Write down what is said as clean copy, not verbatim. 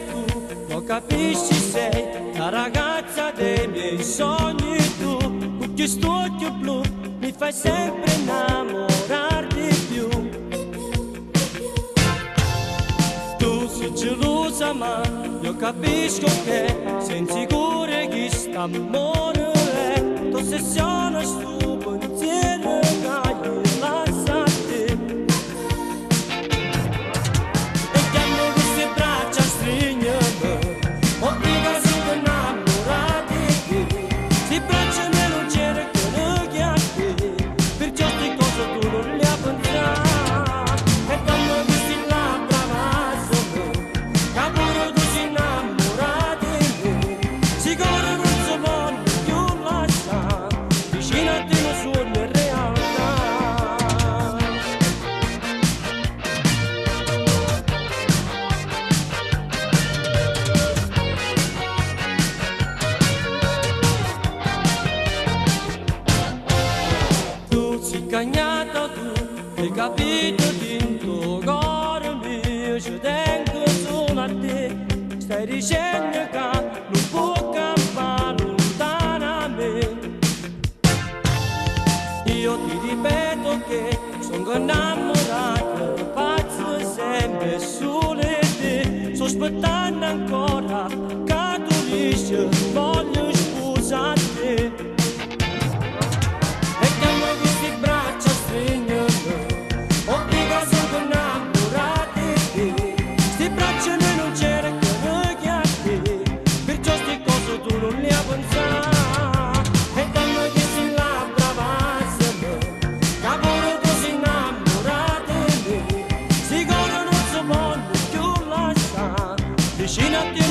tu, lo capisci, sei la ragazza dei miei sogni. Tu, con questo occhio blu, mi fai sempre innamorare di più. Tu sei gelosa ma io capisco che sei insicura che st'amore è t'ossessiona sto pensiero che lascia te. E quando queste braccia stringono ho dico sono innamorati di te. Si braccia me non c'era che a te, perciò sti cose tu non le hai pensato. E quando questi labbra passano capuro tu sei innamorati di me. Sicuro non si voglio più lasciare, vicino a te non sono in realtà. Tu sei cagnata, tu hai capito dentro cuore mio, ci tengo solo a te. Stai dicendo che non può campare lontano a me. Io ti ripeto che sono innamorato, pazzo sempre solo di te. Sto aspettando ancora che tu dici voglio sposarti. E quando queste braccia stringono ho dico sono innamorati di te. Sti braccia noi non c'era che a te, perciò sti cose tu non le hai pensato. E quando queste labbra passano capuro tu sei innamorato di me. Sicuro non si voglio più lasciare, vicino a te